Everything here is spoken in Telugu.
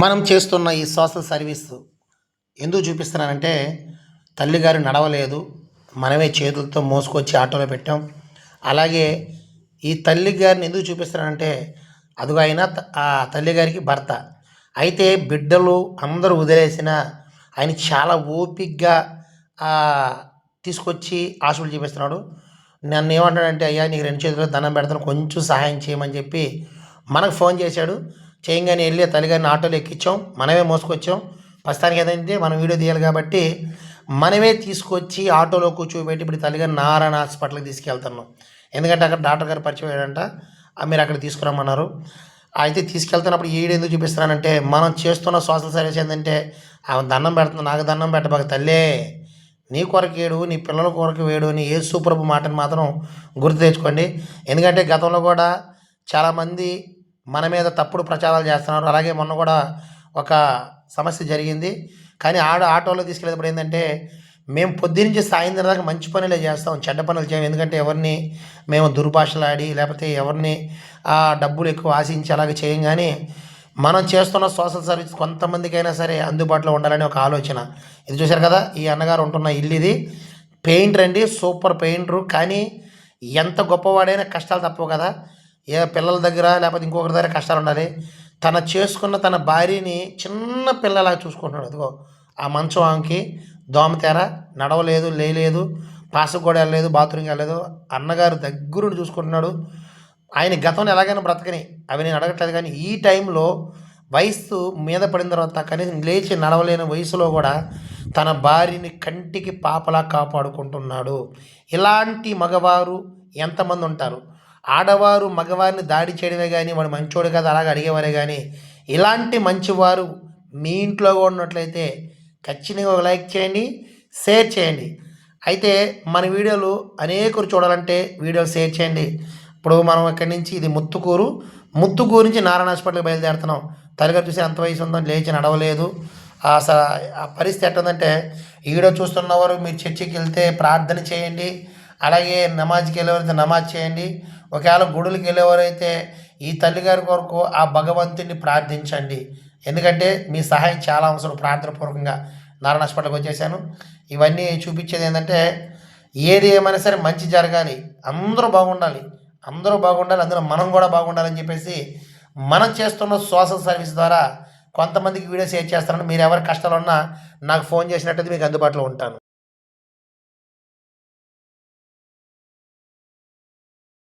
మనం చేస్తున్న ఈ సోషల్ సర్వీస్ ఎందుకు చూపిస్తున్నానంటే, తల్లిగారు నడవలేదు. మనమే చేతులతో మోసుకొచ్చి ఆటోలో పెట్టాం. అలాగే ఈ తల్లిగారిని ఎందుకు చూపిస్తున్నానంటే, అదిగో ఆయన ఆ తల్లిగారికి భర్త. అయితే బిడ్డలు అందరూ వదిలేసినా ఆయన చాలా ఓపికగా తీసుకొచ్చి హాస్పిటల్ చూపిస్తున్నాడు. నన్నేమంటాడంటే, "అయ్యా నీకు 2 చేతులు దండం పెడతాను, కొంచెం సహాయం చేయమని" చెప్పి మనకు ఫోన్ చేశాడు. చేయంగానే వెళ్ళి తల్లిగారిని ఆటోలో ఎక్కించాం. మనమే మోసుకొచ్చాం. ప్రస్తుతానికి ఏదంటే మనం వీడియో తీయాలి కాబట్టి మనమే తీసుకొచ్చి ఆటోలో కూర్చోబెట్టి ఇప్పుడు తల్లిగారిని నారాయణ హాస్పిటల్కి తీసుకెళ్తున్నాం. ఎందుకంటే అక్కడ డాక్టర్ గారు పరిచయం అయ్యాడంట. మీరు అక్కడ తీసుకురమ్మన్నారు. అయితే తీసుకెళ్తున్నప్పుడు ఎందుకు చూపిస్తున్నానంటే, మనం చేస్తున్న సోషల్ సర్వీస్ ఏంటంటే, ఆమె దండం పెడుతుంది, నాకు దండం పెట్టబాక తల్లే, నీ కొరకు ఏడు, నీ పిల్లల కొరకు వేడు అని యేసు ప్రభు మాటను మాత్రం గుర్తు తెచ్చుకోండి. ఎందుకంటే గతంలో కూడా చాలామంది మన మీద తప్పుడు ప్రచారాలు చేస్తున్నారు. అలాగే మొన్న కూడా ఒక సమస్య జరిగింది. కానీ ఆటోలో తీసుకెళ్ళేటప్పుడు ఏంటంటే, మేము పొద్దునుంచి సాయంత్రం దాకా మంచి పనులే చేస్తాం, చెడ్డ పనులు చేయం. ఎందుకంటే ఎవరిని మేము దుర్భాషలాడి లేకపోతే ఎవరిని డబ్బులు ఎక్కువ ఆశించి అలాగే చేయం. కానీ మనం చేస్తున్న సోషల్ సర్వీస్ కొంతమందికైనా సరే అందుబాటులో ఉండాలని ఒక ఆలోచన. ఇది చూశారు కదా, ఈ అన్నగారు ఉంటున్న ఇల్లు ఇది. పెయింటర్ అండి, సూపర్ పెయింటరు. కానీ ఎంత గొప్పవాడైనా కష్టాలు తప్పవు కదా. ఏ పిల్లల దగ్గర లేకపోతే ఇంకొకరి దగ్గర కష్టాలు ఉండాలి. చేసుకున్న తన భార్యని చిన్న పిల్లలాగా చూసుకుంటున్నాడు. అదిగో ఆ మంచం ఆమెకి దోమతెర, నడవలేదు, లేయలేదు, పాసకు కూడా వెళ్ళలేదు, బాత్రూమ్కి వెళ్ళలేదు. అన్నగారు దగ్గరుండి చూసుకుంటున్నాడు. ఆయన గతంలో ఎలాగైనా బ్రతకని అవి నేను అడగట్లేదు. కానీ ఈ టైంలో వయస్సు మీద పడిన తర్వాత కనీసం లేచి నడవలేని వయసులో కూడా తన భార్యని కంటికి పాపలా కాపాడుకుంటున్నాడు. ఇలాంటి మగవారు ఎంతమంది ఉంటారు? ఆడవారు మగవారిని దాడి చేయడమే కానీ వాడు మంచోడు కదా అలాగ అడిగేవారే. కానీ ఇలాంటి మంచివారు మీ ఇంట్లో ఉన్నట్లయితే ఖచ్చితంగా ఒక లైక్ చేయండి, షేర్ చేయండి. అయితే మన వీడియోలు అనేకరు చూడాలంటే వీడియోలు షేర్ చేయండి. ఇప్పుడు మనం ఇక్కడి నుంచి ఇది ముత్తుకూరు నుంచి నారాయణ హాస్పిటల్కి బయలుదేరుతున్నాం. తల్లిగారు చూసి ఎంత వయసు ఉందో లేచి నడవలేదు. అసలు ఆ పరిస్థితి ఎట్టుందంటే, ఈ వీడియో చూస్తున్నవారు మీరు చర్చికి వెళ్తే ప్రార్థన చేయండి. అలాగే నమాజ్కి వెళ్ళేవారైతే నమాజ్ చేయండి. ఒకవేళ గుడులకు వెళ్ళేవారైతే ఈ తల్లిగారి కొరకు ఆ భగవంతుడిని ప్రార్థించండి. ఎందుకంటే మీ సహాయం చాలా అవసరం. ప్రార్థనపూర్వకంగా నారాయణ హాస్పిటల్కి వచ్చేసాను. ఇవన్నీ చూపించేది ఏంటంటే, ఏది ఏమైనా సరే మంచి జరగాలి, అందరూ బాగుండాలి, అందులో మనం కూడా బాగుండాలని చెప్పేసి మనం చేస్తున్న సోషల్ సర్వీస్ ద్వారా కొంతమందికి వీడియో షేర్ చేస్తారని. మీరు ఎవరి కష్టాలు ఉన్నా నాకు ఫోన్ చేసినట్టయితే మీకు అందుబాటులో ఉంటాను.